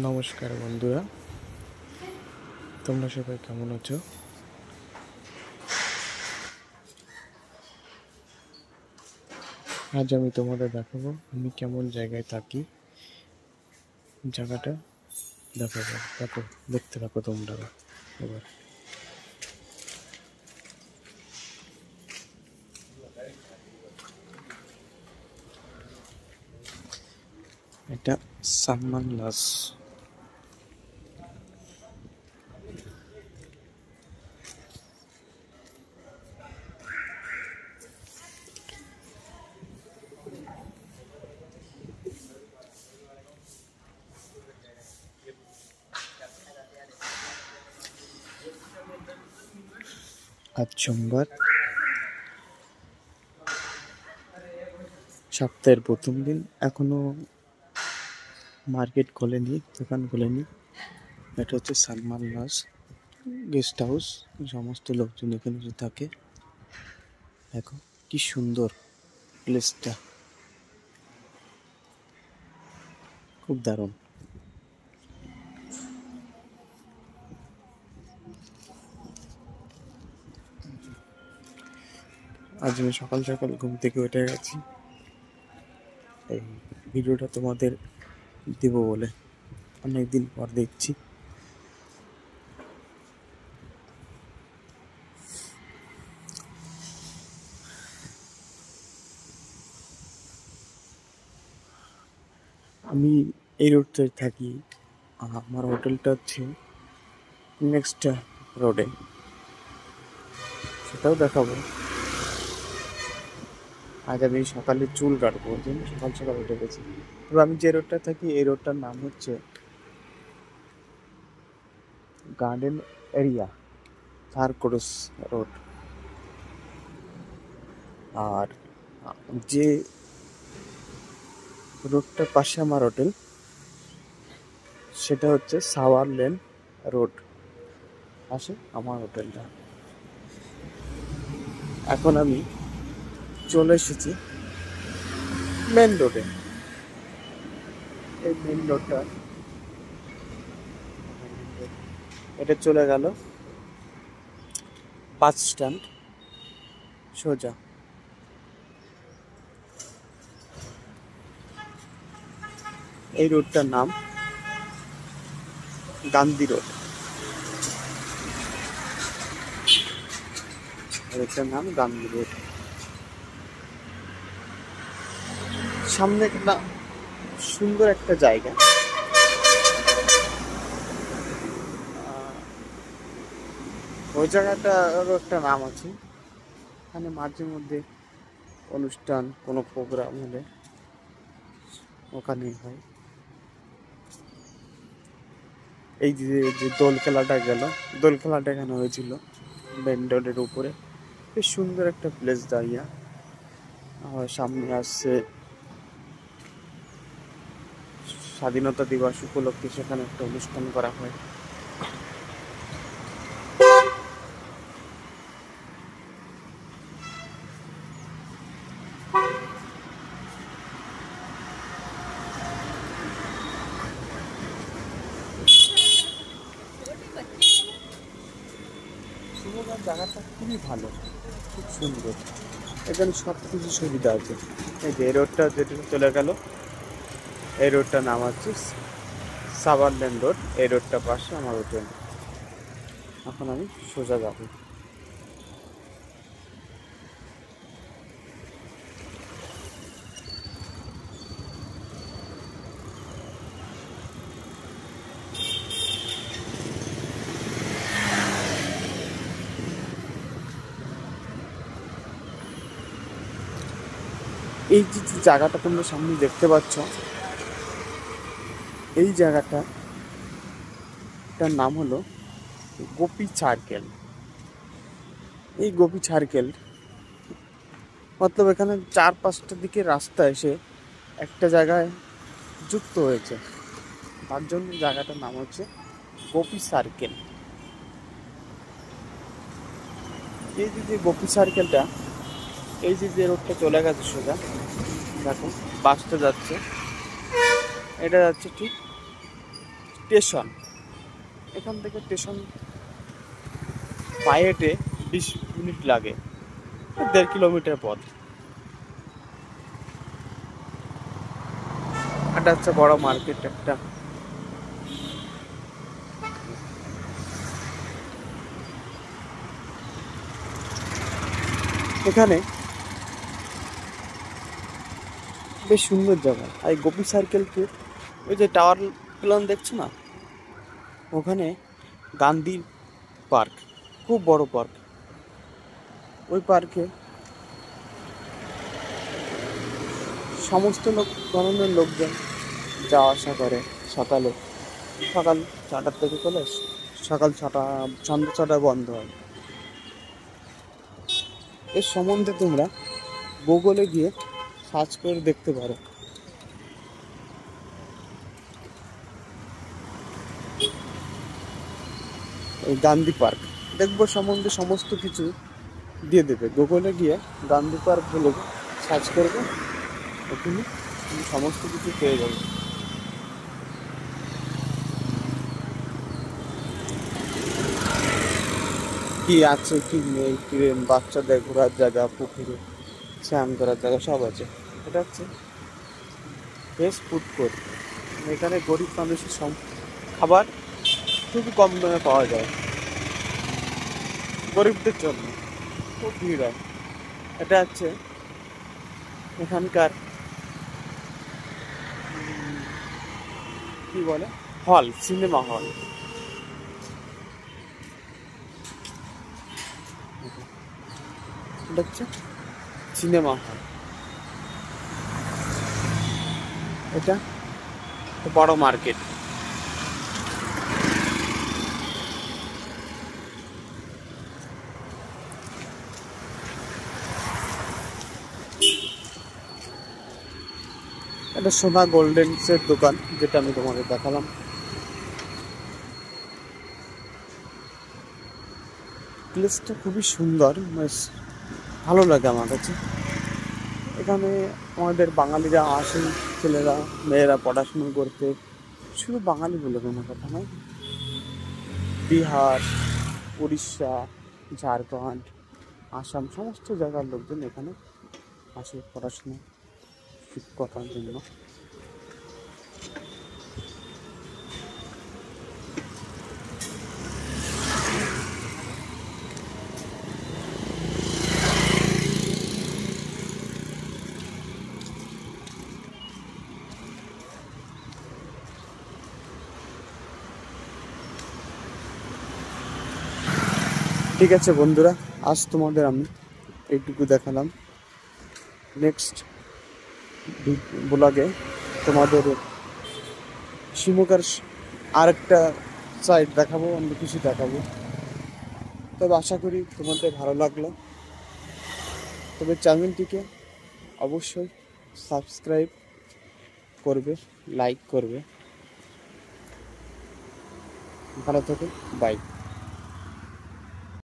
নমস্কার বন্ধুরা, তোমরা সবাই কেমন আছো? আজ আমি তোমাদের দেখাবো আমি কেমন জায়গায় থাকি। জায়গাটা দেখাবো, দেখো, দেখতে থাকো তোমরা। এবার এটা সালমান লজ। আজ সোমবার, সপ্তাহের প্রথম দিন। এখনো মার্কেট খোলেনি, দোকান খোলেনি। এটা হচ্ছে সালমান লজ গেস্ট হাউস। সমস্ত লোকজন এখানে থাকে। দেখো কি সুন্দর প্লেসটা, খুব দারুণ। আজ আমি সকাল সকাল ঘুম থেকে উঠে গেছি এই ভিডিওটা তোমাদের দেব বলে। অনেকদিন পর দেখছি। আমি এই রোডটায় থাকি। আমার হোটেলটা হচ্ছে নেক্সট রোডে, সেটাও দেখাবো। আজ আমি সকালে চুল কাটবো, ওই জন্য সকাল সকাল উঠে গেছি। তবে আমি যে রোডটা থাকি এই রোডটার নাম হচ্ছে গার্ডেন এরিয়া সার্কোস রোড। আর যে রোডটার পাশে আমার হোটেল, সেটা হচ্ছে সাওয়ার লেন রোড পাশে আমার হোটেলটা। এখন আমি চলে এসেছি মেন রোডে। এই মেন রোডটা, এটা চলে গেল বাস স্ট্যান্ড সোজা। এই রোডটার নাম গান্ধী রোড। রোডটার নাম গান্ধী রোড। সামনে একটা সুন্দর একটা জায়গা, ওই জায়গাটারও একটা নাম আছে। এখানে মাঝে মধ্যে অনুষ্ঠান, কোনো প্রোগ্রাম হলে ওখানেই হয়। এই যে দোল খেলাটা গেল, দোল খেলাটা এখানে হয়েছিল মেন রোডের উপরে। বেশ সুন্দর একটা প্লেস দাঁড়িয়ে। আমার সামনে আসছে স্বাধীনতা দিবস উপলক্ষে, সেখানে একটা অনুষ্ঠান করা হয়। জায়গাটা খুবই ভালো, খুব সুন্দর। এখানে সব কিছু সুবিধা আছে। এই যে রোডটা যেটা চলে গেল, এই রোডটার নাম হচ্ছে সাওয়ার লেন রোড। এই রোডটা পাশে আমার হোটেল। এখন আমি সোজা যাব। এই যে জায়গাটা তোমরা সামনে দেখতে পাচ্ছ, এই জায়গাটার নাম হলো গোপী সার্কেল। এই গোপী সার্কেল মতলব এখানে 4-5টা দিকে রাস্তা এসে একটা জায়গায় যুক্ত হয়েছে, তার জন্য জায়গাটার নাম হচ্ছে গোপী সার্কেল। এই যে গোপী সার্কেলটা, এই যে রোডটা চলে গেছে সোজা, দেখো বাসটা যাচ্ছে, এটা যাচ্ছে ঠিক স্টেশন, এখান থেকে স্টেশন পায়ে হেঁটে 20 মিনিট লাগে, 1.5 কিলোমিটার পথ। এটা হচ্ছে বড় মার্কেট একটা। এখানে বেশ সুন্দর জায়গা। আর এই গোপী সার্কেলকে ওই যে টাওয়ার প্ল্যান দেখছো না, ওখানে গান্ধী পার্ক, খুব বড় পার্ক। ওই পার্কে সমস্ত ধরনের লোকজন যাওয়া আসা করে। সকাল 4টার থেকে চলে সকাল 6টা, সন্ধ্যা 6টায় বন্ধ হয়। এর সম্বন্ধে তোমরা গুগলে গিয়ে সার্চ করে দেখতে পারো। এই গান্ধী পার্ক দেখবো সম্বন্ধে সমস্ত কিছু দিয়ে দেবে। গুগলে গিয়ে গান্ধী পার্ক বলে সার্চ করবে, ওখানে তুমি সমস্ত কিছু পেয়ে যাবে। কি আছে কি নেই, ট্রেন, বাচ্চাদের ঘোরার জায়গা, পুকুরে স্নান করার জায়গা সব আছে। এটা হচ্ছে বেস্ট ফুড কোর্ট। এখানে গরিব মানুষের খাবার খুবই কম দামে পাওয়া যায়, গরিবদের জন্য খুব ভিড় হয়। এটা হচ্ছে এখানকার কি বলে হল, সিনেমা হল। এটা হচ্ছে সিনেমা হল। এটা বড় মার্কেট। এটা সোনা গোল্ডেন্সের দোকান, যেটা আমি তোমাদের দেখালাম। প্লেসটা খুবই সুন্দর, বেশ ভালো লাগে আমার কাছে। এখানে আমাদের বাঙালিরা আসেন, ছেলেরা মেয়েরা পড়াশুনো করতে। শুধু বাঙালি বলে কোনো কথা নয়, বিহার, উড়িষ্যা, ঝাড়খণ্ড, আসাম সমস্ত জায়গার লোকজন এখানে আসে পড়াশোনা করার জন্য। ঠিক আছে বন্ধুরা, আজ তোমাদের আমি এইটুকু দেখালাম। নেক্সট ব্লগে তোমাদের শিমুকার আরেকটা সাইড দেখাবো, অন্য কিছু দেখাবো। তবে আশা করি তোমাদের ভালো লাগলো। তবে চ্যানেলটিকে অবশ্যই সাবস্ক্রাইব করবে, লাইক করবে। ভালো থেকো, বাই।